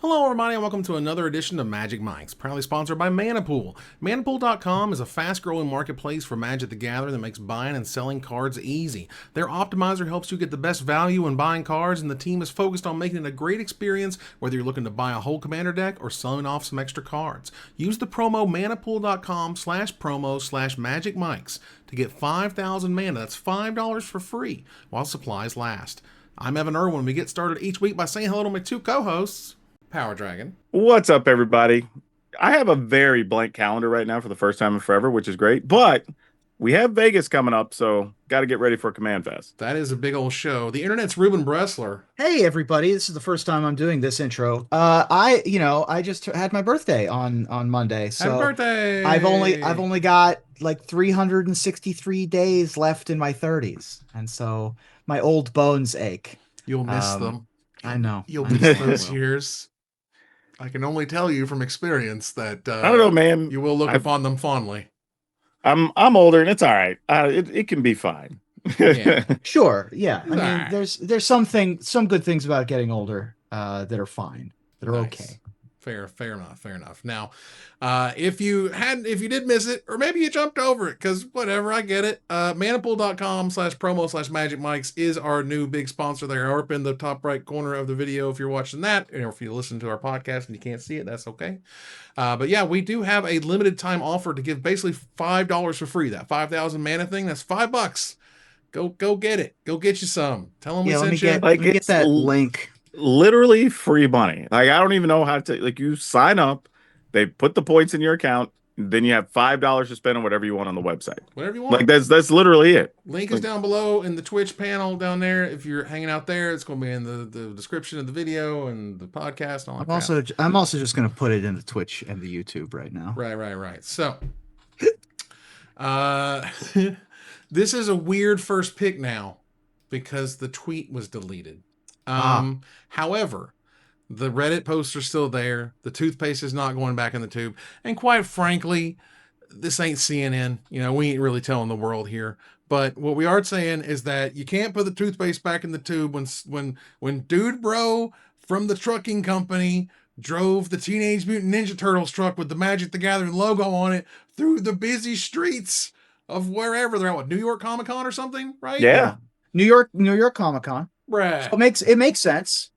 Hello everybody and welcome to another edition of Magic Mike's, proudly sponsored by Manapool. Manapool.com is a fast-growing marketplace for Magic the Gathering that makes buying and selling cards easy. Their optimizer helps you get the best value when buying cards, and the team is focused on making it a great experience whether you're looking to buy a whole commander deck or selling off some extra cards. Use the promo manapool.com/promo/magicmikes to get 5,000 mana. That's $5 for free while supplies last. I'm Evan Irwin. We get started each week by saying hello to my two co-hosts. Power Dragon. What's up, everybody? I have a very blank calendar right now for the first time in forever, which is great. But we have Vegas coming up, so got to get ready for Command Fest. That is a big old show. The internet's Ruben Bressler. Hey, everybody! This is the first time I'm doing this intro. I just had my birthday on Monday, so Happy birthday! I've only got like 363 days left in my 30s, and so my old bones ache. You'll miss them. I know. You'll miss those years. I can only tell you from experience that I don't know, man. You will look upon them fondly. I'm older, and it's all right. It can be fine. Yeah. Sure, yeah. I mean, Right. there's some good things about getting older that are fine, that are Nice. okay. Fair enough. Now, if you did miss it, or maybe you jumped over it, because whatever, I get it. Manapool.com/promo/magicmikes is our new big sponsor there. Up in the top right corner of the video if you're watching that, or if you listen to our podcast and you can't see it, that's okay. But yeah, we do have a limited time offer to give basically $5 for free. That 5,000 mana thing, that's $5. Go get it. Go get you some. Tell them we Yeah, sent you. let me get that link. Literally free money. Like, I don't even know how to. Like, you sign up, they put the points in your account, then you have $5 to spend on whatever you want on the website. Whatever you want. Like, that's literally it. Link is down below in the Twitch panel down there. If you're hanging out there, it's going to be in the description of the video and the podcast and all that. I'm also just going to put it in the Twitch and the YouTube right now. Right. So, this is a weird first pick now because the tweet was deleted. However, the Reddit posts are still there. The toothpaste is not going back in the tube. And quite frankly, this ain't CNN. You know, we ain't really telling the world here. But what we are saying is that you can't put the toothpaste back in the tube when Dude Bro from the trucking company drove the Teenage Mutant Ninja Turtles truck with the Magic the Gathering logo on it through the busy streets of wherever they're at. What, New York Comic Con or something, right? Yeah. New York Comic Con. Right. So it makes sense.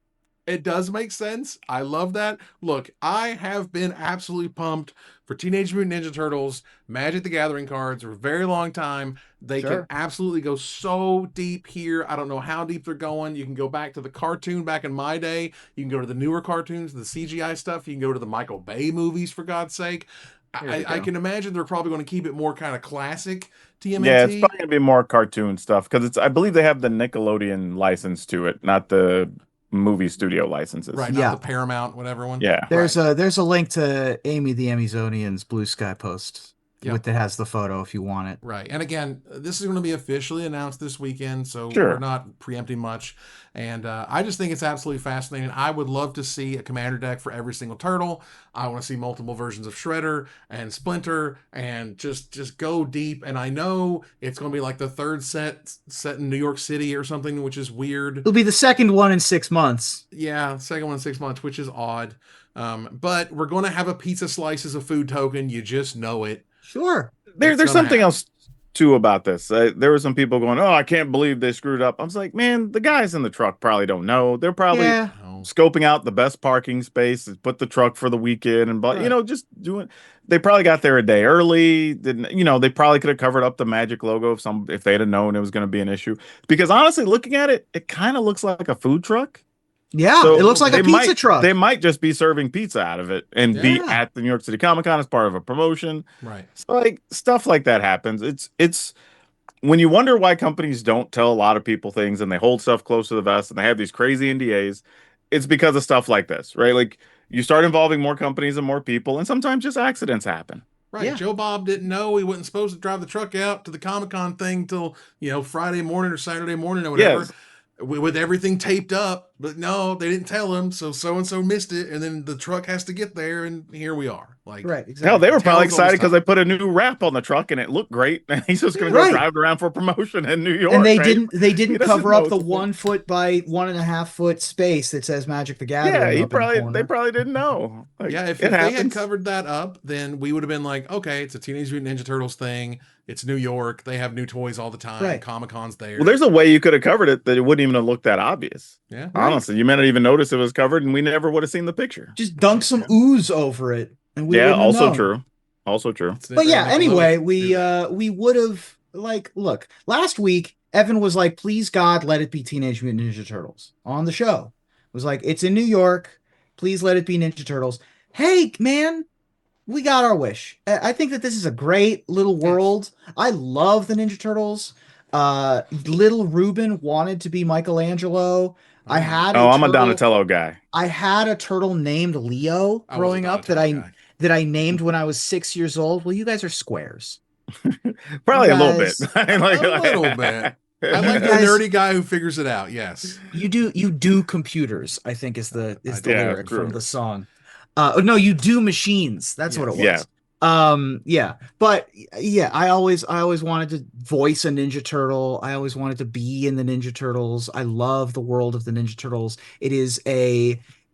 It does make sense. I love that. Look, I have been absolutely pumped for Teenage Mutant Ninja Turtles, Magic the Gathering cards for a very long time. They can absolutely go so deep here. I don't know how deep they're going. You can go back to the cartoon back in my day. You can go to the newer cartoons, the CGI stuff. You can go to the Michael Bay movies, for God's sake. I can imagine they're probably going to keep it more kind of classic TMNT. Yeah, it's probably going to be more cartoon stuff because I believe they have the Nickelodeon license to it, not the movie studio licenses. Right, not the Paramount, whatever one. Yeah. There's a link to Amy the Amazonian's Blue Sky post that has the photo if you want it. Right. And again, this is going to be officially announced this weekend, so Sure. We're not preempting much. And I just think it's absolutely fascinating. I would love to see a commander deck for every single turtle. I want to see multiple versions of Shredder and Splinter and just go deep. And I know it's going to be like the third set in New York City or something, which is weird. It'll be the second one in 6 months. Yeah, second one in 6 months, which is odd. But we're going to have a pizza slice as a food token. You just know it. Sure. There's something else too about this. There were some people going, "Oh, I can't believe they screwed up." I was like, man, the guys in the truck probably don't know. They're probably scoping out the best parking space, put the truck for the weekend, and just doing. They probably got there a day early. They probably could have covered up the Magic logo if they'd have known it was going to be an issue. Because honestly, looking at it, it kind of looks like a food truck. Yeah, so it looks like a pizza truck. They might just be serving pizza out of it and be at the New York City Comic Con as part of a promotion. Right. So like stuff like that happens. It's when you wonder why companies don't tell a lot of people things and they hold stuff close to the vest and they have these crazy NDAs, it's because of stuff like this, right? Like you start involving more companies and more people, and sometimes just accidents happen. Right. Yeah. Joe Bob didn't know he wasn't supposed to drive the truck out to the Comic-Con thing till, Friday morning or Saturday morning or whatever. Yes. with everything taped up, but no, they didn't tell him. So and so missed it, and then the truck has to get there, and here we are. Like, right, exactly. Hell, they were probably Tails always excited because they put a new wrap on the truck and it looked great. And he's just going to go drive around for promotion in New York. And they right? didn't cover up the 1 foot by 1.5 foot space that says Magic the Gathering. Yeah, they probably didn't know. Like, yeah, if they had covered that up, then we would have been like, okay, it's a Teenage Mutant Ninja Turtles thing. It's New York. They have new toys all the time. Right. Comic-Con's there. Well, there's a way you could have covered it that it wouldn't even have looked that obvious. Yeah. Honestly, you may not even notice it was covered and we never would have seen the picture. Just dunk some ooze over it. And we also true. Also true. But yeah, anyway, we would have, like, look, last week, Evan was like, please God, let it be Teenage Mutant Ninja Turtles on the show. It was like, it's in New York. Please let it be Ninja Turtles. Hey, man, we got our wish. I think that this is a great little world. I love the Ninja Turtles. Little Ruben wanted to be Michelangelo. I'm a Donatello guy. I had a turtle named Leo growing up that I named when I was 6 years old. Well, you guys are squares. Probably a little bit. A little bit. I like the nerdy guy who figures it out. Yes, you do computers. I think is the lyric from the song. No, you do machines. That's what it was. Yeah. But yeah, I always wanted to voice a Ninja Turtle. I always wanted to be in the Ninja Turtles. I love the world of the Ninja Turtles. It is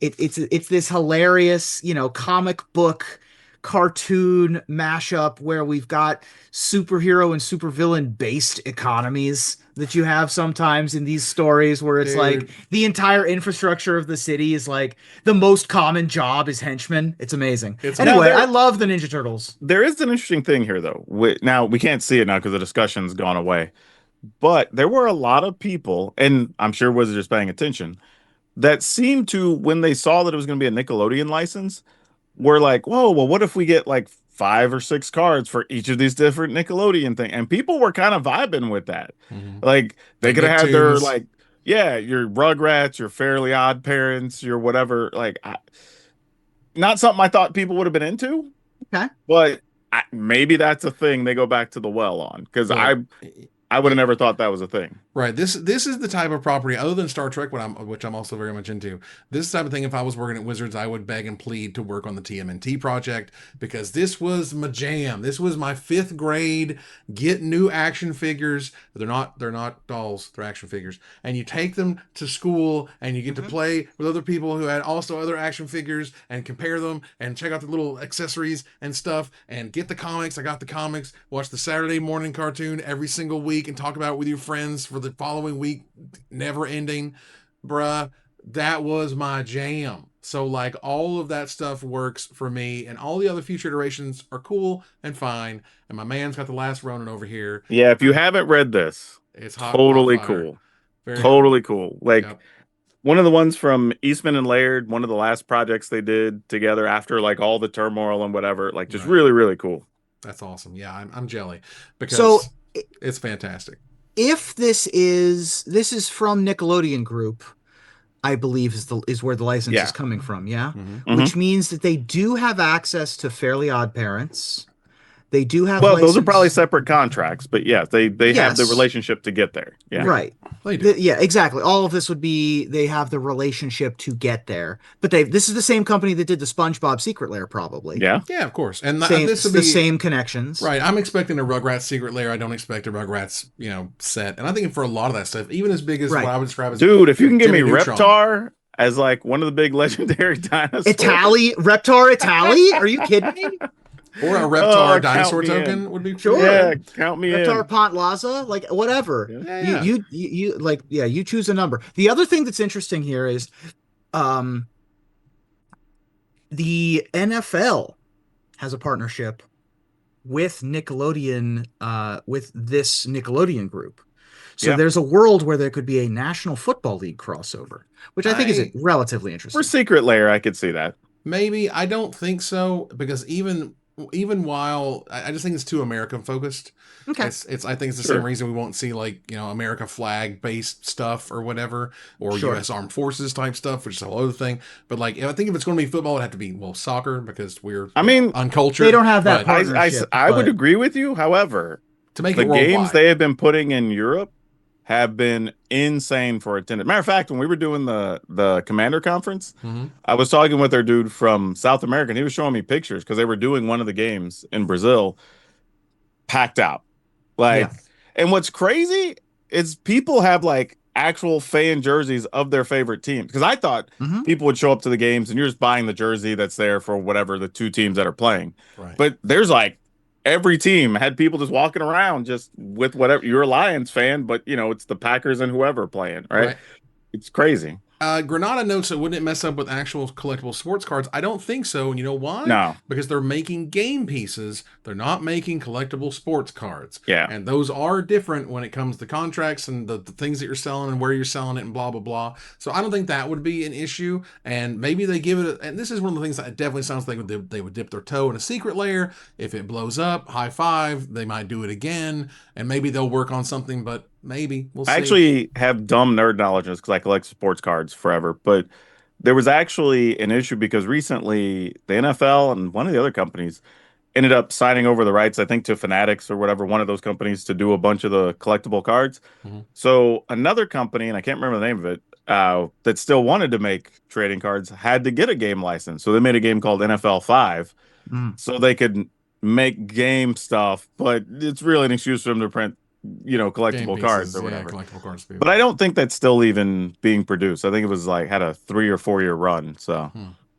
it's this hilarious, comic book cartoon mashup where we've got superhero and supervillain based economies that you have sometimes in these stories where it's like the entire infrastructure of the city is like the most common job is henchmen. It's amazing. Anyway, I love the Ninja Turtles. There is an interesting thing here though. Now we can't see it now because the discussion's gone away, but there were a lot of people, and I'm sure Wizards is paying attention, that seemed to, when they saw that it was going to be a Nickelodeon license, were like, whoa, well, what if we get like 5 or 6 cards for each of these different Nickelodeon things? And people were kind of vibing with that. Mm-hmm. Like they could have had their your Rugrats, your Fairly Odd Parents, your whatever. Like, not something I thought people would have been into. Okay, but maybe that's a thing they go back to the well on, because I would have never thought that was a thing. Right. This is the type of property, other than Star Trek, which I'm also very much into. This type of thing, if I was working at Wizards, I would beg and plead to work on the TMNT project, because this was my jam. This was my 5th grade. Get new action figures. They're not dolls. They're action figures, and you take them to school, and you get to play with other people who had also other action figures, and compare them, and check out the little accessories and stuff, and get the comics. I got the comics. Watch the Saturday morning cartoon every single week, and talk about it with your friends for the following week, never ending. Bruh, that was my jam. So like all of that stuff works for me, and all the other future iterations are cool and fine. And my man's got the last Ronin over here. Yeah, if you haven't read this, it's totally cool. Totally cool. Like one of the ones from Eastman and Laird, one of the last projects they did together after like all the turmoil and whatever, like just really, really cool. That's awesome. Yeah, I'm jelly because it's fantastic. If this is from Nickelodeon Group, I believe is where the license is coming from, which means that they do have access to Fairly Odd Parents. They do have those are probably separate contracts, but yeah, they have the relationship to get there. Yeah. Right. Yeah, exactly. All of this would be they have the relationship to get there. But this is the same company that did the SpongeBob Secret Lair, probably. Yeah. Yeah, of course. And this would be the same connections. Right. I'm expecting a Rugrats Secret Lair. I don't expect a Rugrats, set. And I think for a lot of that stuff, even as big as what I would describe as dude, if you can give me Reptar as like one of the big legendary dinosaurs. Reptar Itali? Are you kidding me? Or a Reptar dinosaur token would be cool. Yeah, count me Reptar in. Pont Laza, like whatever. Yeah. You choose a number. The other thing that's interesting here is the NFL has a partnership with Nickelodeon, with this Nickelodeon group. So there's a world where there could be a National Football League crossover, which I think is relatively interesting. For Secret Lair, I could see that. Maybe. I don't think so, because even while I just think it's too American focused. Okay. I think it's the same reason we won't see like, America flag based stuff or whatever, or U.S. Armed Forces type stuff, which is a whole other thing. But like, I think if it's going to be football, it'd have to be soccer, because we're uncultured. They don't have that partnership. I would agree with you. However, to make the it worldwide, games they have been putting in Europe have been insane for attendance. Matter of fact, when we were doing the Commander conference, I was talking with our dude from South America, and he was showing me pictures because they were doing one of the games in Brazil, packed out. Like, and what's crazy is people have like actual fan jerseys of their favorite teams. Because I thought people would show up to the games and you're just buying the jersey that's there for whatever the two teams that are playing. Right. But there's like every team had people just walking around just with whatever. You're a Lions fan, but you know, it's the Packers and whoever playing, right? It's crazy. Granada notes that wouldn't it mess up with actual collectible sports cards? I don't think so. And you know why? No. Because they're making game pieces. They're not making collectible sports cards. Yeah. And those are different when it comes to contracts and the things that you're selling and where you're selling it and blah, blah, blah. So I don't think that would be an issue. And maybe they give it, and this is one of the things that definitely sounds like they would dip their toe in a secret layer. If it blows up, high five, they might do it again. And maybe they'll work on something, but maybe we'll see. I actually have dumb nerd knowledge because I collect sports cards forever, but there was actually an issue because recently the NFL and one of the other companies ended up signing over the rights, I think, to Fanatics or whatever, one of those companies to do a bunch of the collectible cards. So another company, and I can't remember the name of it, that still wanted to make trading cards had to get a game license. So they made a game called NFL 5 so they could make game stuff, but it's really an excuse for them to print, you know, collectible cards or whatever. Collectible cards. But I don't think that's still even being produced. I think it was like had a 3 or 4 year run. So,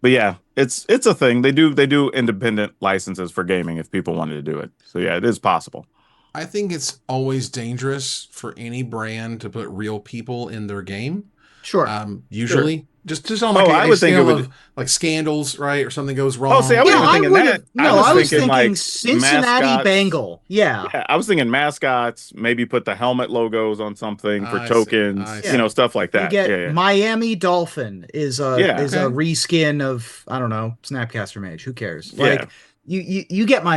but yeah, it's a thing. They do independent licenses for gaming if people wanted to do it. So yeah, it is possible. I think it's always dangerous for any brand to put real people in their game. Sure. Usually. Sure. Just on like a scale of like scandals, right? Or something goes wrong. Oh, see, I wasn't thinking that. No, I was thinking like Cincinnati mascots. Bengal. Yeah, I was thinking mascots, maybe put the helmet logos on something for tokens, you know, stuff like that. You get Miami Dolphin is a reskin of, I don't know, Snapcaster Mage. Who cares? Like, You get what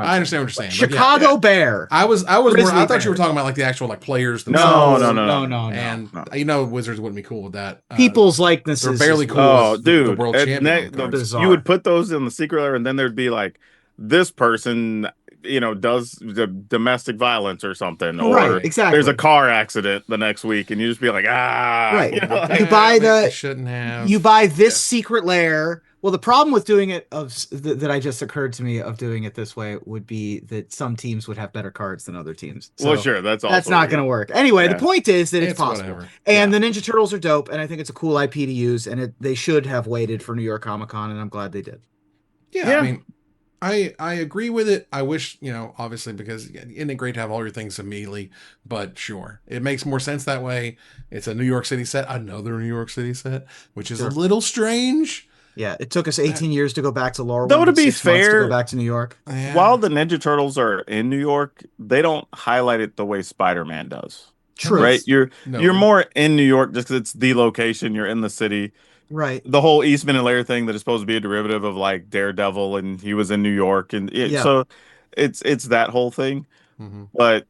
I understand what you're saying. Chicago Bear. I thought you were talking about like the actual like players themselves. No. And you know, Wizards wouldn't be cool with that. People's likenesses. They're barely cool. Oh, dude, the world champion. You would put those in the secret layer, and then there'd be like this person, you know, does the domestic violence or something, or exactly. There's a car accident the next week, and you just be like, right. You know, like, you buy shouldn't have. You buy this secret layer. Well, the problem with doing it that I just occurred to me of doing it this way would be that some teams would have better cards than other teams. So well, sure, that's not going to work. Anyway, the point is that it's possible, whatever. And the Ninja Turtles are dope, and I think it's a cool IP to use, and they should have waited for New York Comic Con, and I'm glad they did. Yeah, I mean, I agree with it. I wish, you know, obviously, because isn't it great to have all your things immediately? But sure, it makes more sense that way. It's a New York City set, another New York City set, which is a little strange. Yeah, it took us 18 years to go back to Laurel. Though to be fair, to go back to New York. While the Ninja Turtles are in New York, they don't highlight it the way Spider-Man does. True, right? You're more in New York just because it's the location. You're in the city, right? The whole Eastman and Lair thing that is supposed to be a derivative of like Daredevil, and he was in New York, and so it's that whole thing. But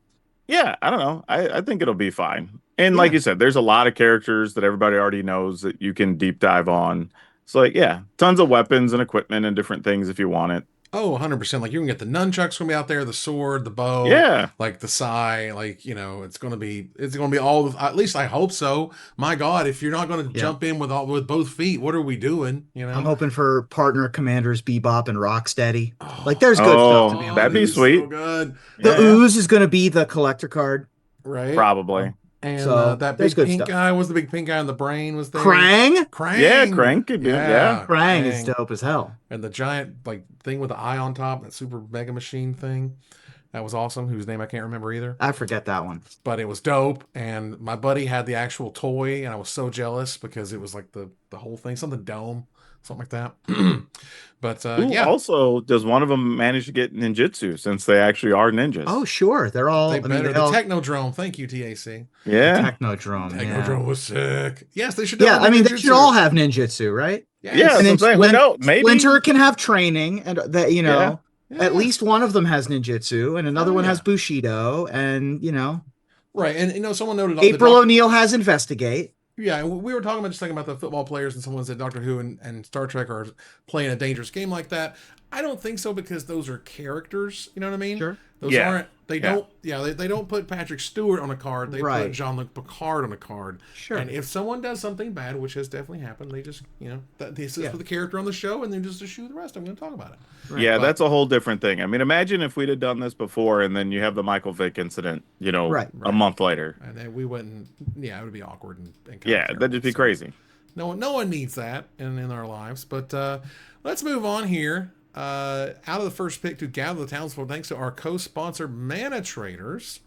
yeah, I don't know. I think it'll be fine. And like you said, there's a lot of characters that everybody already knows that you can deep dive on. So, like, tons of weapons and equipment and different things if you want it. Oh, 100%. Like, you can get the nunchucks going to be out there, the sword, the bow, like the sai, like, you know, it's going to be all, at least I hope so. My God, if you're not going to jump in with both feet, what are we doing? You know, I'm hoping for partner commanders Bebop and Rocksteady. Like, there's good stuff to be honest. That'd be sweet. So good. The Ooze is going to be the collector card. Right. Probably. And so, that big pink guy was the big pink guy on the brain was there. Krang? Yeah, Krang could be. Yeah. Krang is dope as hell. And the giant like thing with the eye on top, that super mega machine thing. That was awesome. Whose name I can't remember either. I forget that one. But it was dope. And my buddy had the actual toy, and I was so jealous because it was like the whole thing, something dome, something like that. But also, does one of them manage to get ninjutsu since they actually are ninjas? Oh, sure. They're all. The Technodrome. Thank you, TAC. Yeah. Technodrome was sick. Yes, they should. Yeah, I mean, they should all have ninjutsu, right? Yeah. And maybe Splinter can have training, and that, you know. Yeah. At least one of them has ninjutsu, and another one has bushido, and you know, right? And you know, someone noted April O'Neil has investigate. Yeah, we were talking about just thinking about the football players, and someone said Doctor Who and Star Trek are playing a dangerous game like that. I don't think so, because those are characters. You know what I mean? Sure. Those aren't. They don't. Yeah, they don't put Patrick Stewart on a card. They put Jean-Luc Picard on a card. Sure. And if someone does something bad, which has definitely happened, they just this is for the character on the show, and then just eschew the rest. I'm going to talk about it. Right. Yeah, that's a whole different thing. I mean, imagine if we'd have done this before, and then you have the Michael Vick incident, a month later, and then we wouldn't. Yeah, it would be awkward and that'd just be crazy. No one needs that in our lives. But let's move on here. Out of the first pick to gather the Townsfolk, thanks to our co-sponsor Mana Traders.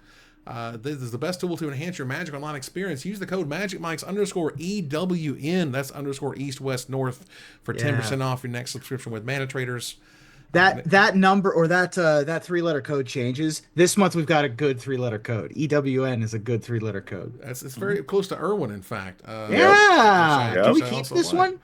This is the best tool to enhance your Magic Online experience. Use the code MagicMikes_EWN. That's _ East West North for 10% off your next subscription with Mana Traders. That number or that 3-letter code changes. This month we've got a good 3-letter code. EWN is a good 3-letter code. It's very close to Irwin, in fact. Can we keep this one?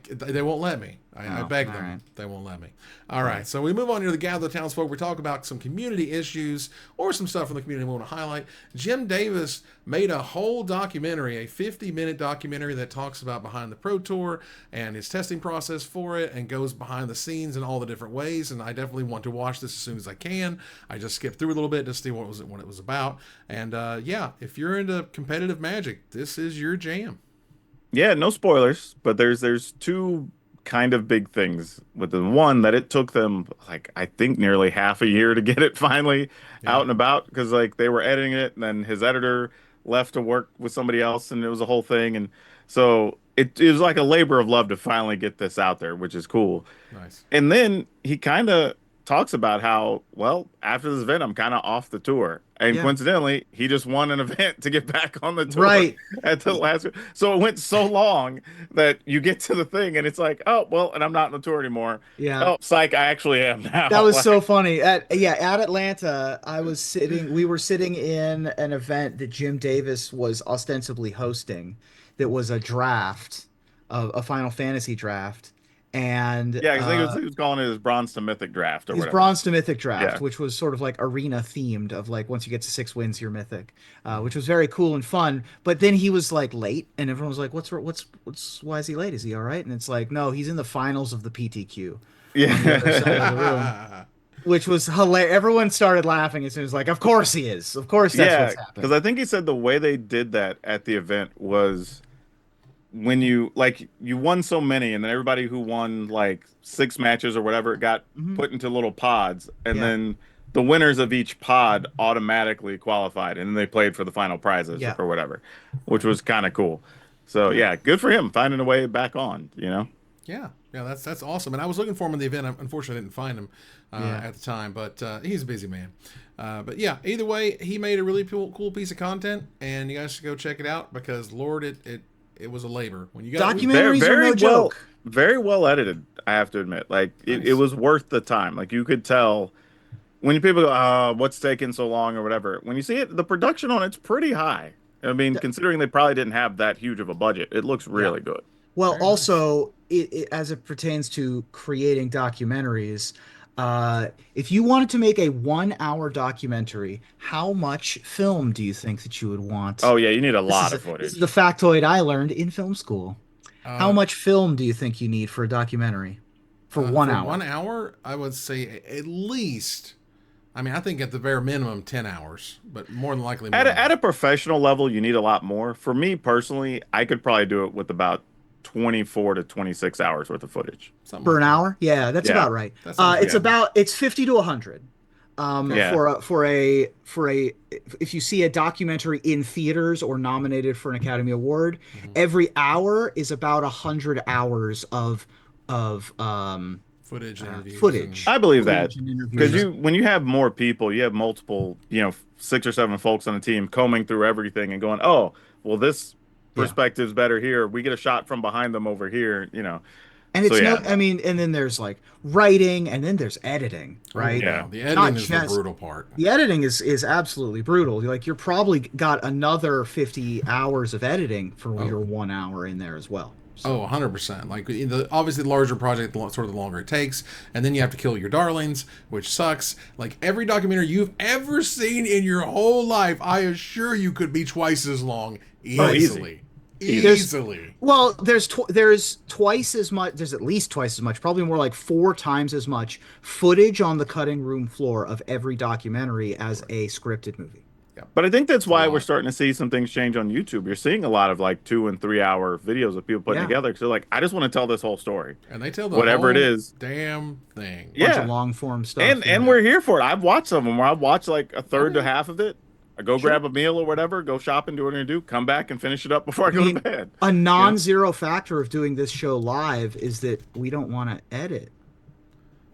They won't let me. I beg them. Right. They won't let me. All right. So we move on here to the Gather the Townsfolk. We talk about some community issues or some stuff from the community we want to highlight. Jim Davis made a whole documentary, a 50-minute documentary that talks about behind the Pro Tour and his testing process for it, and goes behind the scenes in all the different ways. And I definitely want to watch this as soon as I can. I just skipped through a little bit to see what it was about. And if you're into competitive Magic, this is your jam. Yeah, no spoilers, but there's two kind of big things with the one that it took them I think nearly half a year to get it finally out and about, because they were editing it, and then his editor left to work with somebody else, and it was a whole thing, and so it was like a labor of love to finally get this out there, which is cool. Nice. And then he kind of talks about how, after this event, I'm kind of off the tour. And coincidentally, he just won an event to get back on the tour at the last. So it went so long that you get to the thing and it's like, and I'm not on the tour anymore. Yeah. Oh, psych, I actually am now. That was so funny. At Atlanta, we were sitting in an event that Jim Davis was ostensibly hosting that was a draft, a Final Fantasy draft. And I think he was calling it his Bronze to Mythic draft or whatever. Bronze to Mythic draft, which was sort of arena themed, of once you get to 6 wins, you're Mythic, which was very cool and fun. But then he was late, and everyone was like, why is he late? Is he all right? And it's no, he's in the finals of the PTQ. Yeah. On the other side of the room, which was hilarious. Everyone started laughing as soon as of course he is. Of course that's what's happening. Because I think he said the way they did that at the event was, when you won so many, and then everybody who won 6 matches or whatever got put into little pods, and then the winners of each pod automatically qualified, and then they played for the final prizes or whatever, which was kind of cool. So good for him finding a way back on. Yeah, that's awesome. And I was looking for him in the event. Unfortunately, I didn't find him at the time, but he's a busy man. But either way, he made a really cool piece of content, and you guys should go check it out, because Lord, it was a labor. When you got documentaries are no joke. Very well edited, I have to admit. It was worth the time. You could tell when people go, what's taking so long or whatever. When you see it, the production on it's pretty high. I mean, considering they probably didn't have that huge of a budget, it looks really good. Well, very also, nice. As it pertains to creating documentaries, if you wanted to make a 1-hour documentary, how much film do you think that you would want? Oh yeah, you need a lot of footage. This is the factoid I learned in film school. How much film do you think you need for a documentary for 1 hour? 1 hour, I would say at least. I mean, I think at the bare minimum 10 hours, but more than likely more. At a professional level, you need a lot more. For me personally, I could probably do it with about 24 to 26 hours worth of footage. Per an hour? Yeah, that's about right. It's 50 to 100. For a if you see a documentary in theaters or nominated for an Academy Award, every hour is about 100 hours of footage. I believe that, because when you have more people, you have multiple, 6 or 7 folks on a team combing through everything and going, oh, well, this perspective's better here. We get a shot from behind them over here, And it's and then there's writing, and then there's editing, right? Yeah, the editing is the brutal part. The editing is absolutely brutal. You're probably got another 50 hours of editing for your 1 hour in there as well. So. 100%. Obviously, the larger project, sort of the longer it takes, and then you have to kill your darlings, which sucks. Every documentary you've ever seen in your whole life, I assure you, could be twice as long easily. Easily. There's twice as much. There's at least twice as much. Probably more like 4 times as much footage on the cutting room floor of every documentary as a scripted movie. Yeah. But I think that's why we're starting to see some things change on YouTube. You're seeing a lot of like 2 and 3 hour videos of people putting together. So like, I just want to tell this whole story, and they tell whatever it is, damn thing. Bunch of long form stuff, and we're here for it. I've watched some of them where I've watched like a third to half of it. I go grab a meal or whatever, go shopping, do what I do, come back and finish it up before I go to bed. A non-zero factor of doing this show live is that we don't want to edit.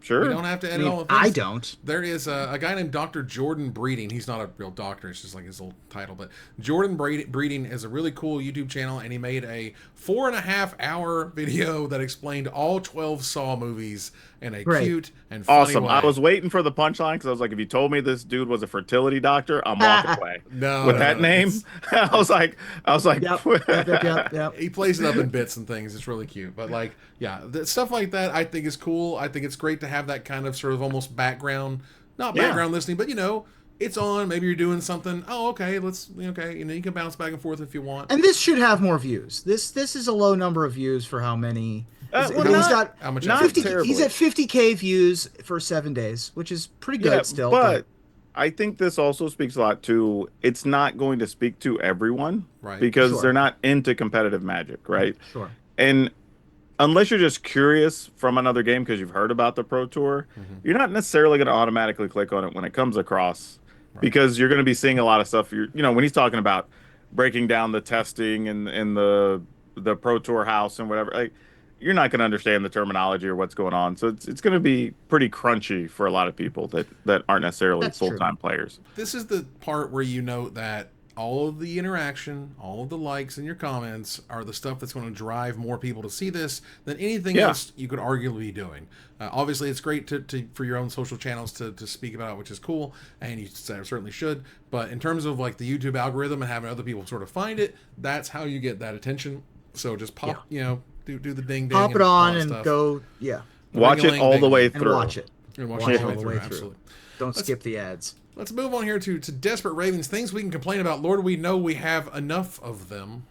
Sure. We don't have to edit all of this. I don't. There is a guy named Dr. Jordan Breeding. He's not a real doctor. It's just like his old title. But Jordan Breeding is a really cool YouTube channel, and he made a 4.5-hour video that explained all 12 Saw movies in a cute and funny way. I was waiting for the punchline because I was like, if you told me this dude was a fertility doctor, I'm walking away. With that name, I was like, yep. He plays it up in bits and things. It's really cute. But like, yeah, stuff like that I think is cool. I think it's great to have that kind of sort of almost background, not background listening, but it's on. Maybe you're doing something. Oh, okay. You can bounce back and forth if you want. And this should have more views. This is a low number of views for how many. He's at 50K views for 7 days, which is pretty good still. But I think this also speaks a lot to it's not going to speak to everyone, right? Because they're not into competitive Magic, right? Sure. And unless you're just curious from another game because you've heard about the Pro Tour, you're not necessarily going to automatically click on it when it comes across, because you're going to be seeing a lot of stuff. When he's talking about breaking down the testing and the Pro Tour house and whatever, like, you're not going to understand the terminology or what's going on. So it's going to be pretty crunchy for a lot of people that aren't necessarily full-time players. This is the part where you note that all of the interaction, all of the likes and your comments are the stuff that's going to drive more people to see this than anything else you could arguably be doing. Obviously, it's great for your own social channels to speak about it, which is cool, and you certainly should. But in terms of like the YouTube algorithm and having other people sort of find it, that's how you get that attention. So just pop, do the ding ding. Pop it on and go, Watch it all the way through. And watch it. Watch it all the way through. Absolutely. Don't skip the ads. Let's move on here to Desperate Ravings. Things we can complain about. Lord, we know we have enough of them.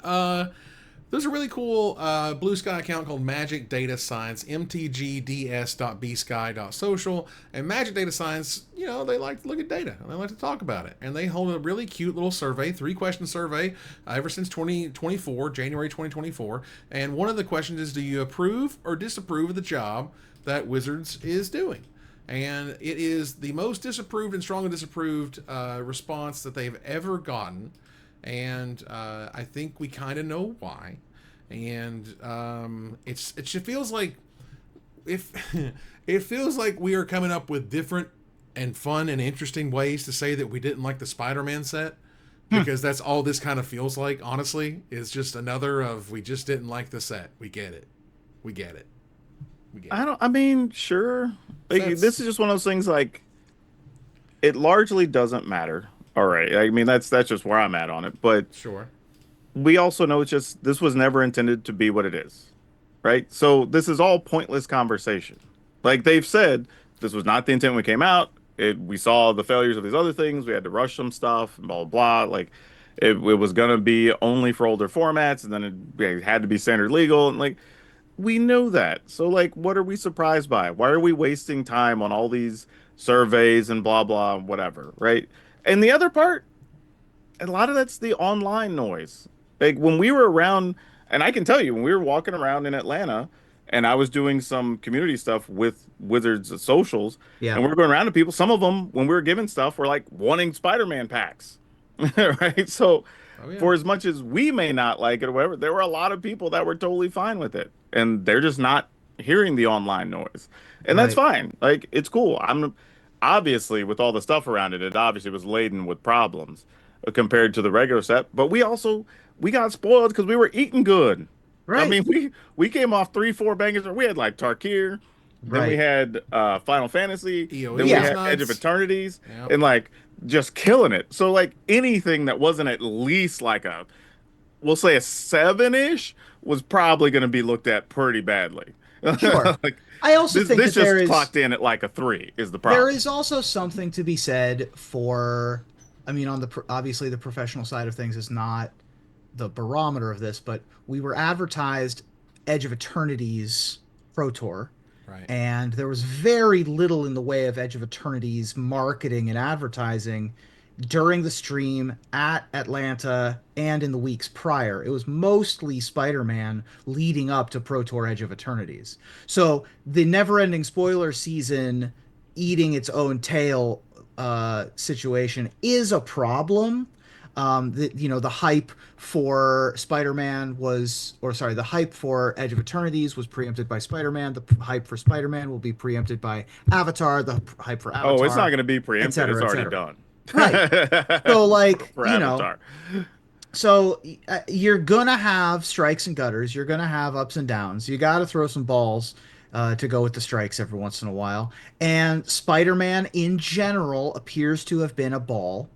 There's a really cool Blue Sky account called Magic Data Science, mtgds.bsky.social. And Magic Data Science, they like to look at data, and they like to talk about it. And they hold a really cute little survey, 3-question survey, ever since January 2024. And one of the questions is, do you approve or disapprove of the job that Wizards is doing? And it is the most disapproved and strongly disapproved response that they've ever gotten. And I think we kind of know why. And it feels like it feels like we are coming up with different and fun and interesting ways to say that we didn't like the Spider-Man set, because that's all this kind of feels like. Honestly, is just another of we just didn't like the set. We get it. Sure. This is just one of those things, like, it largely doesn't matter. All right. I mean, that's just where I'm at on it. But sure, we also know this was never intended to be what it is. Right. So this is all pointless conversation. Like they've said, this was not the intent when we came out. We saw the failures of these other things. We had to rush some stuff and blah, blah, blah. Like it was going to be only for older formats, and then it had to be standard legal. And like, we know that. So like, what are we surprised by? Why are we wasting time on all these surveys and blah, blah, whatever. Right. And the other part, a lot of that's the online noise. Like when we were around, and I can tell you, when we were walking around in Atlanta and I was doing some community stuff with Wizards socials, and we were going around to people, some of them, when we were giving stuff, were like wanting Spider-Man packs. Right. So for as much as we may not like it or whatever, there were a lot of people that were totally fine with it. And they're just not hearing the online noise. And that's fine. Like, it's cool. Obviously, with all the stuff around it, it obviously was laden with problems compared to the regular set. But we got spoiled because we were eating good. Right. I mean, we came off 3-4 bangers. We had like Tarkir, then we had Final Fantasy, then we had Edge of Eternities, and like just killing it. So like anything that wasn't at least like we'll say a 7-ish was probably going to be looked at pretty badly. Sure. Like, I also think this just clocked in at like a 3 is the problem. There is also something to be said for, I mean, on obviously the professional side of things is not the barometer of this, but we were advertised Edge of Eternity's Pro Tour. Right. And there was very little in the way of Edge of Eternity's marketing and advertising during the stream at Atlanta and in the weeks prior. It was mostly Spider-Man leading up to Pro Tour Edge of Eternities. So the never-ending spoiler season eating its own tail situation is a problem. The hype for Spider-Man the hype for Edge of Eternities was preempted by Spider-Man. The hype for Spider-Man will be preempted by Avatar. The hype for Avatar. Oh, it's not going to be preempted. It's already done. Right. So, like, for Avatar. So you're gonna have strikes and gutters. You're gonna have ups and downs. You got to throw some balls to go with the strikes every once in a while. And Spider-Man in general appears to have been a ball,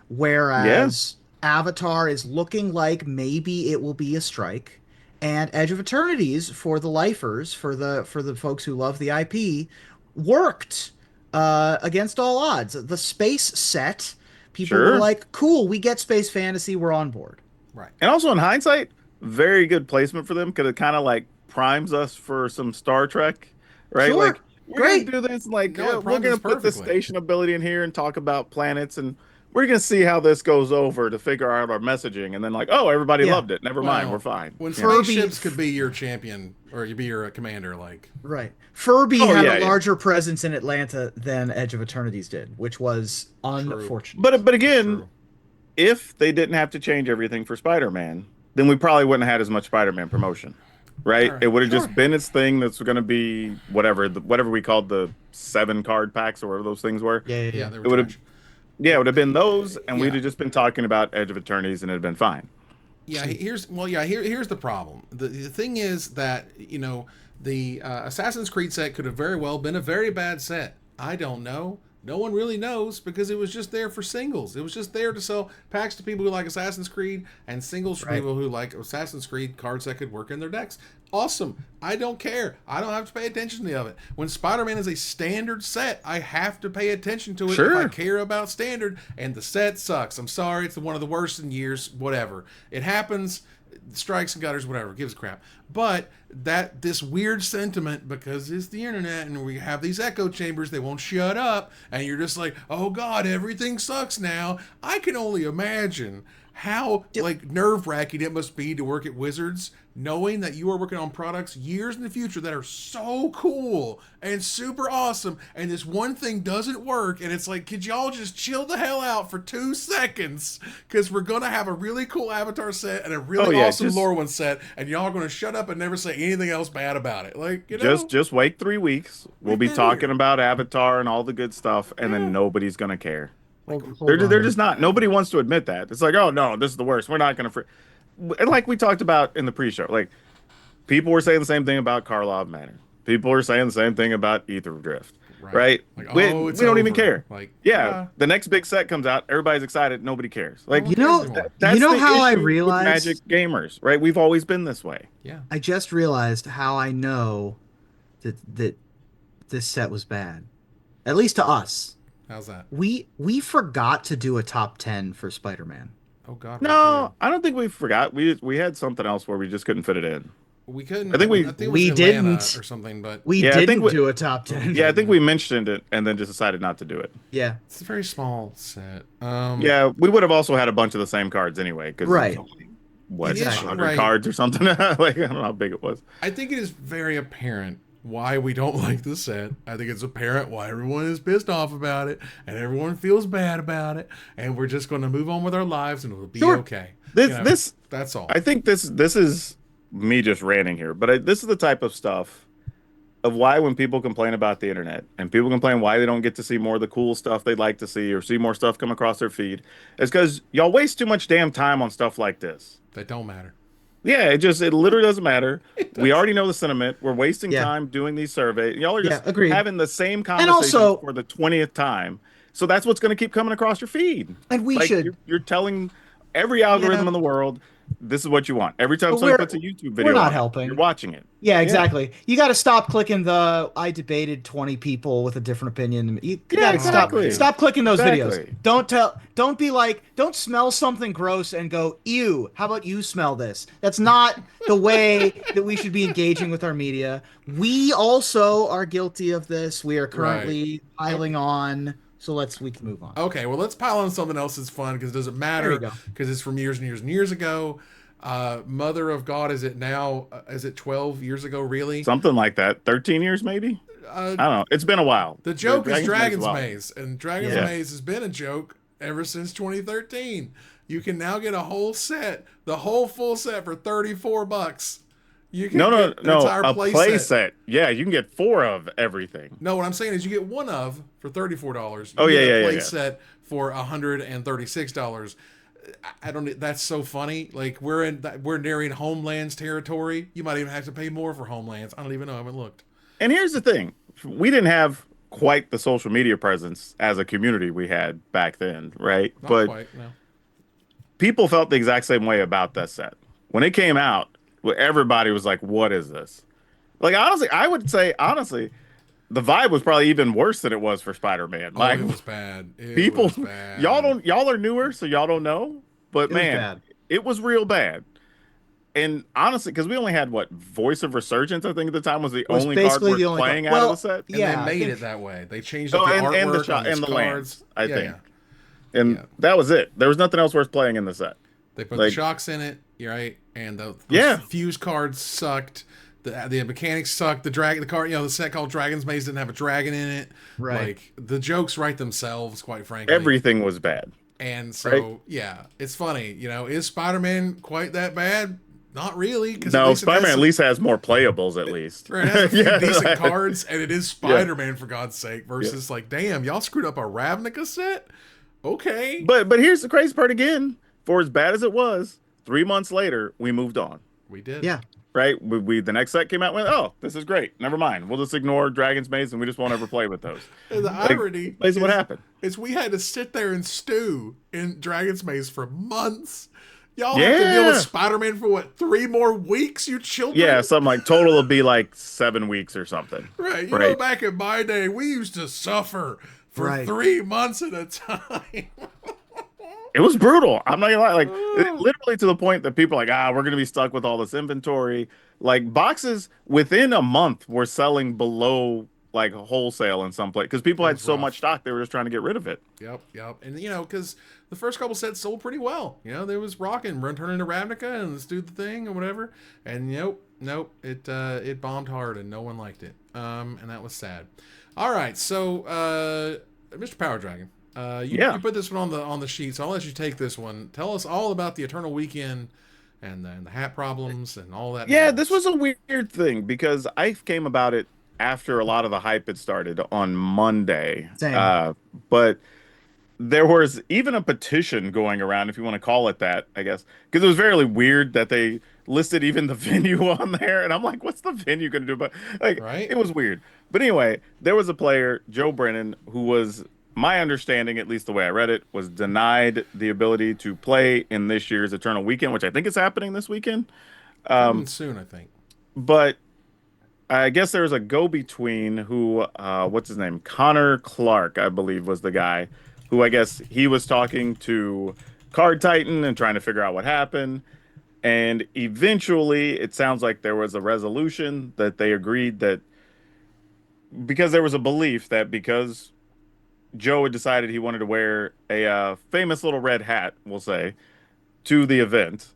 whereas Avatar is looking like maybe it will be a strike. And Edge of Eternities for the lifers, for the folks who love the IP, worked against all odds. The space set, people were like, cool, we get space fantasy, we're on board. Right. And also in hindsight, very good placement for them because it kind of like primes us for some Star Trek, right? Sure. Like we're gonna do this, like we're gonna put the station ability in here and talk about planets, and we're gonna see how this goes over to figure out our messaging, and then like, oh, everybody loved it. Never mind, we're fine. When spaceships could be your champion or you be your commander, like right. Furby had a larger presence in Atlanta than Edge of Eternities did, which was unfortunate. But again, if they didn't have to change everything for Spider-Man, then we probably wouldn't have had as much Spider-Man promotion. Right? It would have just been its thing that's going to be whatever we called the 7 card packs or whatever those things were. Yeah. It would have it would have been those, and we'd have just been talking about Edge of Eternities, and it'd have been fine. Yeah, here's the problem. The thing is that, the Assassin's Creed set could have very well been a very bad set. I don't know. No one really knows because it was just there for singles. It was just there to sell packs to people who like Assassin's Creed and singles for people who like Assassin's Creed cards that could work in their decks. Awesome. I don't care. I don't have to pay attention to any of it. When Spider-Man is a standard set, I have to pay attention to it if I care about standard, and the set sucks. I'm sorry. It's one of the worst in years. Whatever. It happens. Strikes and gutters, whatever, gives a crap. But this weird sentiment, because it's the internet and we have these echo chambers, they won't shut up, and you're just like, oh god, everything sucks now. I can only imagine how like nerve-wracking it must be to work at Wizards, knowing that you are working on products years in the future that are so cool and super awesome, and this one thing doesn't work, and it's like, could y'all just chill the hell out for 2 seconds, because we're gonna have a really cool Avatar set and a really awesome lore one set, and y'all are gonna shut up and never say anything else bad about it. Like, just wait 3 weeks. We'll be talking about Avatar and all the good stuff, and then nobody's gonna care. They're just not. Nobody wants to admit that. It's like, oh no, this is the worst. We're not gonna. And like we talked about in the pre-show, like people were saying the same thing about Karlov Manor. People were saying the same thing about Ether Drift. Right? Like, we don't even care. Like, the next big set comes out, everybody's excited, nobody cares. Like, that's how I realized Magic gamers, right? We've always been this way. Yeah. I just realized how I know that this set was bad. At least to us. How's that? We forgot to do a top 10 for Spider-Man. Oh god. No, I don't think we forgot. We had something else where we just couldn't fit it in. We couldn't. I think we didn't or something, but we didn't do a top 10. Yeah, I think we mentioned it and then just decided not to do it. Yeah, it's a very small set. Yeah, we would have also had a bunch of the same cards anyway. Right. What, 100 cards or something? Like, I don't know how big it was. I think it is very apparent why we don't like the set. I think it's apparent why everyone is pissed off about it and everyone feels bad about it, and we're just going to move on with our lives and it'll be okay. That's all. I think this is me just ranting here, but this is the type of stuff of why when people complain about the internet and people complain why they don't get to see more of the cool stuff they'd like to see or see more stuff come across their feed, is because y'all waste too much damn time on stuff like this. That don't matter. Yeah, it literally doesn't matter. We already know the sentiment. We're wasting time doing these surveys. Y'all are just having the same conversation for the 20th time. So that's what's going to keep coming across your feed. And we should. You're telling every algorithm in the world, this is what you want. Every time But somebody puts a YouTube we're video not on it, helping. you're watching it. Yeah, exactly. You got to stop clicking the I debated 20 people with a different opinion. You got to exactly. stop clicking those videos. Exactly. Don't be like, don't smell something gross and go, ew, how about you smell this? That's not the way that we should be engaging with our media. We also are guilty of this. We are Right. currently piling on. So we can move on. Okay, well, let's pile on something else that's fun because it doesn't There you matter go. because it's from years and years and years ago. Mother of God, is it now? Is it 12 years ago, really? Something like that. 13 years, maybe? Uh, I don't know. It's been a while. the joke is Dragon's Dragon's Maze. Maze, and Dragon's Yeah. Maze has been a joke ever since 2013. You can now get a whole set, the whole full set for $34. You can No, get an entire a play set. Yeah, you can get 4 of everything. No, what I'm saying is you get one of for $34. You Oh, get a play yeah. set for $136. I don't. That's so funny. Like we're nearing Homeland's territory. You might even have to pay more for Homelands. I don't even know. I haven't looked. And here's the thing. We didn't have quite the social media presence as a community we had back then, right? Not But quite. No. people felt the exact same way about that set. When it came out, everybody was like, "What is this?" Like honestly, I would say honestly, the vibe was probably even worse than it was for Spider-Man. Oh, Like it was bad. people, Was bad. y'all are newer, so y'all don't know. But It was man, bad. it was real bad. And honestly, because we only had what Voice of Resurgence, I think at the time was the It was only card basically worth the only playing card. out Well, of the set. And yeah, they I made think- it that way. They changed up the and artwork the on these and the cards. lands, I Yeah, think. yeah. And Yeah. that was it. There was nothing else worth playing in the set. They put the shocks in it, right? And those fuse cards sucked. The mechanics sucked. The card, the set called Dragon's Maze didn't have a dragon in it. Right. Like the jokes write themselves, quite frankly. Everything was bad. And so, yeah, it's funny. Is Spider-Man quite that bad? Not really. No, Spider-Man at least has more playables, at least. Right, it has a few decent cards, and it is Spider-Man, for God's sake, versus like, damn, y'all screwed up a Ravnica set? Okay. But here's the crazy part again. For as bad as it was, 3 months later, we moved on. We did. Yeah. Right? We the next set came out and went, oh, this is great. Never mind. We'll just ignore Dragon's Maze and we just won't ever play with those. And the irony is what happened. Is we had to sit there and stew in Dragon's Maze for months. Y'all have to deal with Spider-Man for what, 3 more weeks, you children? Yeah, something like total will be like 7 weeks or something. Right. You know, back in my day, we used to suffer for 3 months at a time. It was brutal. I'm not gonna lie. Like literally to the point that people are like, we're gonna be stuck with all this inventory. Like boxes within a month were selling below like wholesale in some place because people had so much stock they were just trying to get rid of it. Yep. And because the first couple sets sold pretty well. There was rocking, turn into Ravnica and let's do the thing or whatever. And nope, it bombed hard and no one liked it. And that was sad. All right, so Mr. Power Dragon. You put this one on the sheet, so I'll let you take this one. Tell us all about the Eternal Weekend and the hat problems and all that. Yeah, this was a weird thing because I came about it after a lot of the hype had started on Monday. Same. But there was even a petition going around, if you want to call it that, I guess, because it was very weird that they listed even the venue on there, and I'm like, what's the venue going to do? But it was weird. But anyway, there was a player, Joe Brennan, who was, my understanding, at least the way I read it, was denied the ability to play in this year's Eternal Weekend, which I think is happening this weekend. Soon, I think. But I guess there was a go-between who, what's his name? Connor Clark, I believe, was the guy who I guess he was talking to Card Titan and trying to figure out what happened. And eventually, it sounds like there was a resolution that they agreed that because there was a belief that because Joe had decided he wanted to wear a famous little red hat, we'll say, to the event,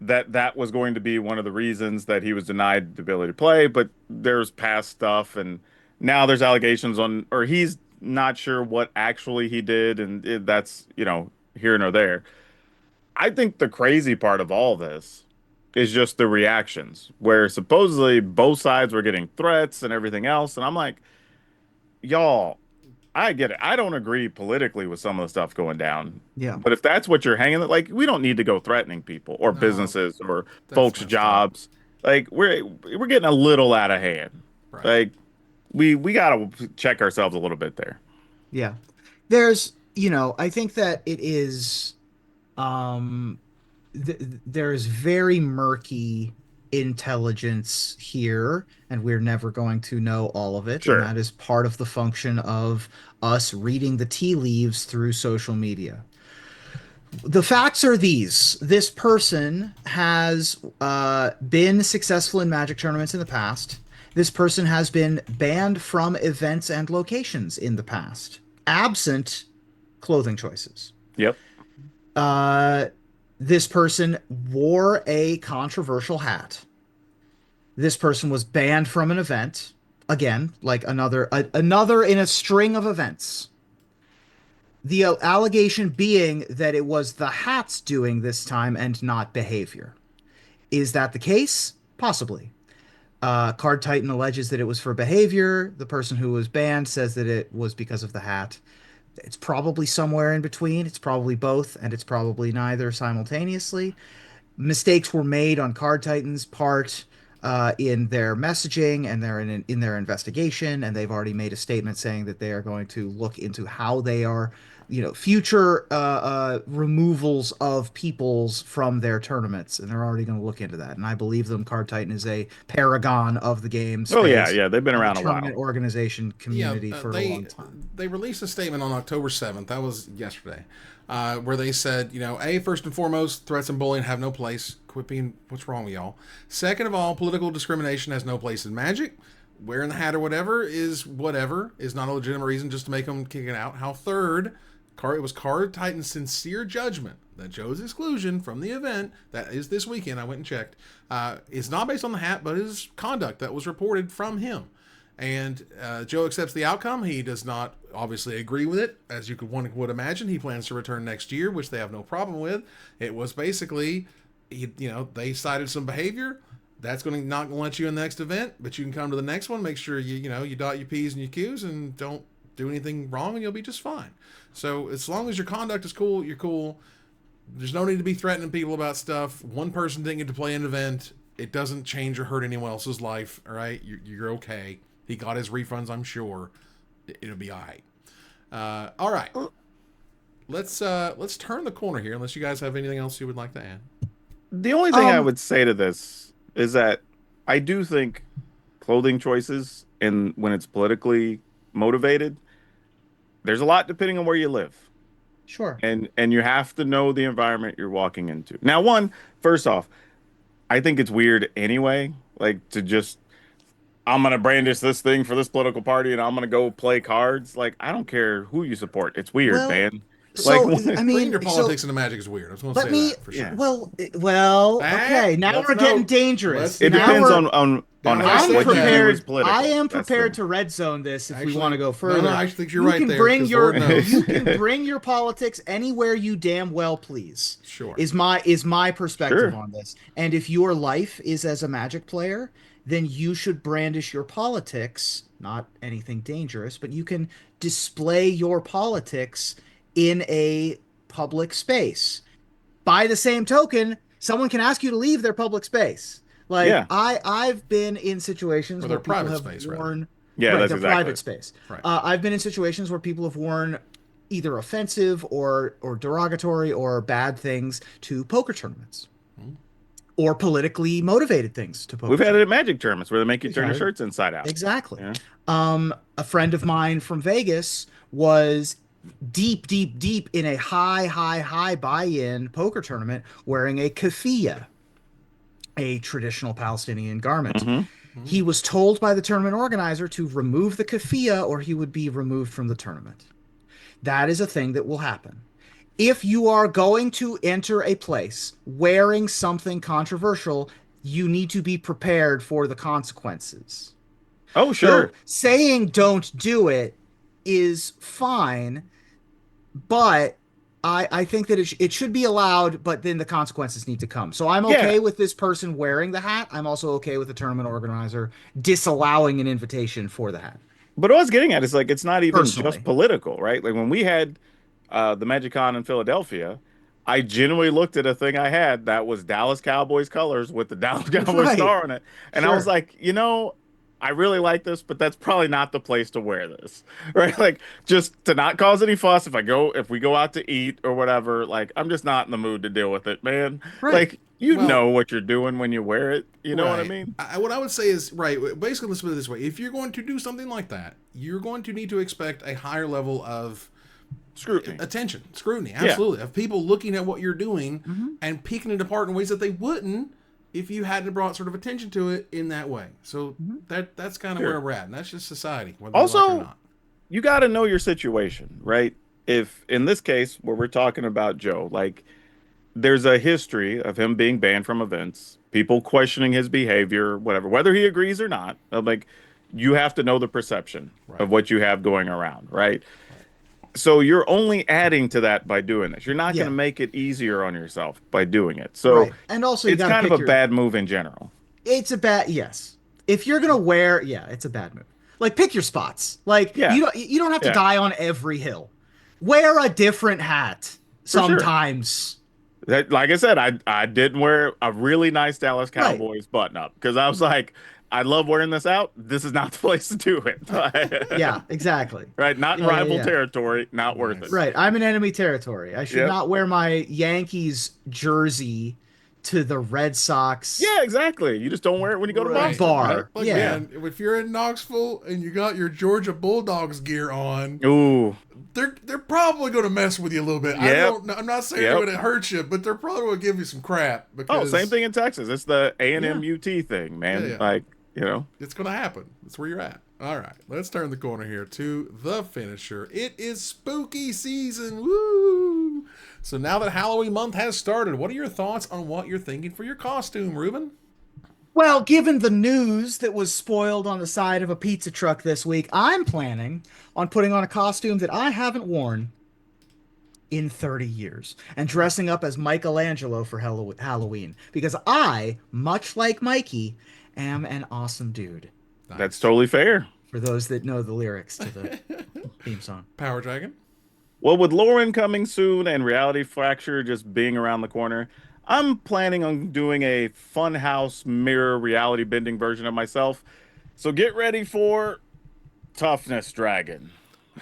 that was going to be one of the reasons that he was denied the ability to play. But there's past stuff, and now there's allegations on, or he's not sure what actually he did, and that's, here nor there. I think the crazy part of all this is just the reactions, where supposedly both sides were getting threats and everything else, and I'm like, y'all, I get it. I don't agree politically with some of the stuff going down. Yeah. But if that's what you're hanging, like, we don't need to go threatening people or businesses or folks' jobs. Like, we're getting a little out of hand. Right. Like, we gotta check ourselves a little bit there. Yeah. There's, I think that it is there is very murky intelligence here, and we're never going to know all of it. And Sure. that is part of the function of us reading the tea leaves through social media. The facts are these: this person has been successful in Magic tournaments in the past. This person has been banned from events and locations in the past, absent clothing choices. Yep. Uh, this person wore a controversial hat. This person was banned from an event. Again, like another in a string of events. The allegation being that it was the hats doing this time and not behavior. Is that the case? Possibly. Card Titan alleges that it was for behavior. The person who was banned says that it was because of the hat. It's probably somewhere in between. It's probably both, and it's probably neither simultaneously. Mistakes were made on Card Titan's part in their messaging and in their investigation, and they've already made a statement saying that they are going to look into how they are, future removals of peoples from their tournaments, and they're already going to look into that. And I believe them. Card Titan is a paragon of the game Oh yeah, space yeah. They've been and the around a while. tournament organization community for a long time. They released a statement on October 7th. That was yesterday. Where they said, first and foremost, threats and bullying have no place. Quit being, what's wrong with y'all? Second of all, political discrimination has no place in Magic. Wearing the hat or whatever is not a legitimate reason just to make them kick it out. How third, it was Card Titan's sincere judgment that Joe's exclusion from the event that is this weekend, I went and checked, is not based on the hat, but his conduct that was reported from him. And Joe accepts the outcome. He does not obviously agree with it, as one would imagine. He plans to return next year, which they have no problem with. It was basically, they cited some behavior. That's going to not let you in the next event, but you can come to the next one. Make sure you dot your P's and your Q's and don't do anything wrong, and you'll be just fine. So as long as your conduct is cool, you're cool. There's no need to be threatening people about stuff. One person didn't get to play an event. It doesn't change or hurt anyone else's life. All right, you're okay. He got his refunds, I'm sure. It'll be all right. All right. Let's turn the corner here, unless you guys have anything else you would like to add. The only thing I would say to this is that I do think clothing choices and when it's politically motivated, there's a lot depending on where you live. Sure. And you have to know the environment you're walking into. Now, first off, I think it's weird anyway, like to just I'm gonna brandish this thing for this political party and I'm gonna go play cards. Like, I don't care who you support. It's weird, man. So like, I mean, bringing your politics into Magic is weird. I was going to say that for sure. Well, okay. Now we're getting dangerous. It depends on how what prepared, you do is political. I am prepared to red zone this if we want to go further. No, I think you're right there. You can bring your politics anywhere you damn well please. Sure. Is my perspective on this. And if your life is as a Magic player, then you should brandish your politics, not anything dangerous, but you can display your politics in a public space. By the same token, someone can ask you to leave their public space. Like I've been in situations where people have worn that's their exactly. private space. Right. I've been in situations where people have worn either offensive or derogatory or bad things to poker tournaments. Or politically motivated things to poker. We've had it at Magic tournaments where they make you turn your shirts inside out. Exactly. Yeah. A friend of mine from Vegas was deep in a high buy-in poker tournament wearing a keffiyeh, a traditional Palestinian garment. Mm-hmm. He was told by the tournament organizer to remove the keffiyeh or he would be removed from the tournament. That is a thing that will happen. If you are going to enter a place wearing something controversial, you need to be prepared for the consequences. Oh, sure. So saying don't do it is fine, but I think that it should be allowed, but then the consequences need to come. So I'm okay with this person wearing the hat. I'm also okay with the tournament organizer disallowing an invitation for the hat. But what I was getting at is like it's not even just political, right? Like when we had the MagicCon in Philadelphia, I genuinely looked at a thing I had that was Dallas Cowboys colors with the Dallas Cowboys star on it. And I was like, I really like this, but that's probably not the place to wear this, right? Like, just to not cause any fuss. If we go out to eat or whatever, like, I'm just not in the mood to deal with it, man. Right. Like, you know what you're doing when you wear it. You know what I mean? What I would say is, basically, let's put it this way. If you're going to do something like that, you're going to need to expect a higher level of scrutiny, absolutely, of people looking at what you're doing and picking it apart in ways that they wouldn't if you hadn't brought sort of attention to it in that way. So that's kind of where we're at, and that's just society, whether also, like it or not. You got to know your situation, right? If in this case where we're talking about Joe, like, there's a history of him being banned from events, people questioning his behavior, whatever, whether he agrees or not. Like, you have to know the perception of what you have going around, right? So you're only adding to that by doing this. You're not going to make it easier on yourself by doing it. So and also it's kind of a bad move in general. It's a bad If you're gonna wear, it's a bad move. Like, pick your spots. Like, you don't have to die on every hill. Wear a different hat sometimes. Like I said, I didn't wear a really nice Dallas Cowboys button up because I was like, I love wearing this out. This is not the place to do it. Yeah, exactly. Right, not in rival territory. Not worth it. Right, I'm in enemy territory. I should not wear my Yankees jersey to the Red Sox. Yeah, exactly. You just don't wear it when you go to Boston. Bar. Like, man, if you're in Knoxville and you got your Georgia Bulldogs gear on, they're probably going to mess with you a little bit. I'm not saying they're going to hurt you, but they're probably going to give you some crap. Because, same thing in Texas. It's the A&M UT thing, man. Like, it's going to happen. That's where you're at. All right, let's turn the corner here to the finisher. It is spooky season. Woo! So now that Halloween month has started, what are your thoughts on what you're thinking for your costume, Ruben? Well, given the news that was spoiled on the side of a pizza truck this week, I'm planning on putting on a costume that I haven't worn in 30 years and dressing up as Michelangelo for Halloween because I, much like Mikey, am an awesome dude. Nice. That's totally fair. For those that know the lyrics to the theme song. Power Dragon? Well, with Lauren coming soon and Reality Fracture just being around the corner, I'm planning on doing a funhouse mirror reality bending version of myself. So get ready for Toughness Dragon.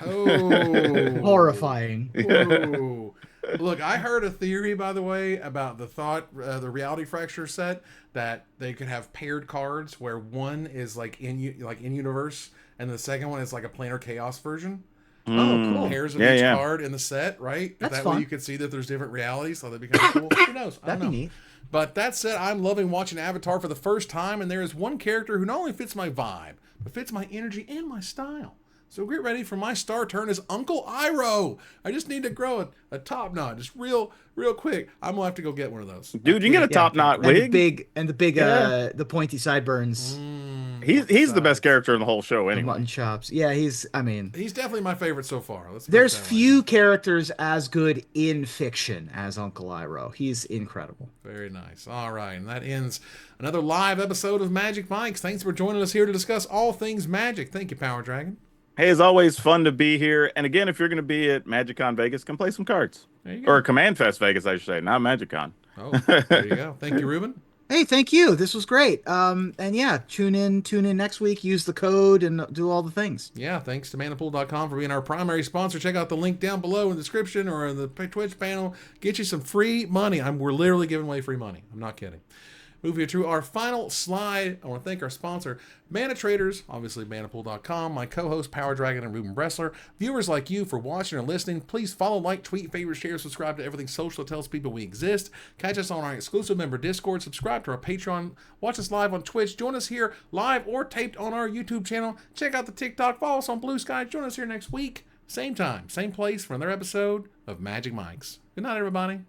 Oh. Horrifying. Ooh. Look, I heard a theory, by the way, about the Reality Fracture set, that they could have paired cards where one is like in universe and the second one is like a planar chaos version. Oh, cool. Pairs of each card in the set, right? That's that fun. way you could see that there's different realities, so that'd be kind of cool. Who knows? I don't know. That'd be neat. But that said, I'm loving watching Avatar for the first time, and there is one character who not only fits my vibe, but fits my energy and my style. So get ready for my star turn as Uncle Iroh. I just need to grow a top knot, just real quick. I'm gonna have to go get one of those. Dude, you get a top knot wig, the pointy sideburns. He's the best character in the whole show, anyway. The mutton chops. Yeah, he's definitely my favorite so far. There's few characters as good in fiction as Uncle Iroh. He's incredible. Very nice. All right, and that ends another live episode of Magic Mike's. Thanks for joining us here to discuss all things magic. Thank you, Power Dragon. Hey, it's always fun to be here. And again, if you're going to be at MagicCon Vegas, come play some cards. Or Command Fest Vegas, I should say, not MagicCon. Oh, there you go. Thank you, Ruben. Hey, thank you. This was great. And yeah, tune in next week. Use the code and do all the things. Yeah, thanks to manapool.com for being our primary sponsor. Check out the link down below in the description or in the Twitch panel. Get you some free money. We're literally giving away free money. I'm not kidding. Moving to our final slide, I want to thank our sponsor, Mana Traders, obviously manapool.com, my co-host Power Dragon and Ruben Bressler. Viewers like you for watching or listening, please follow, like, tweet, favorite, share, subscribe to everything social that tells people we exist. Catch us on our exclusive member Discord, subscribe to our Patreon, watch us live on Twitch, join us here live or taped on our YouTube channel. Check out the TikTok, follow us on Blue Sky. Join us here next week, same time, same place for another episode of Magic Mike's. Good night, everybody.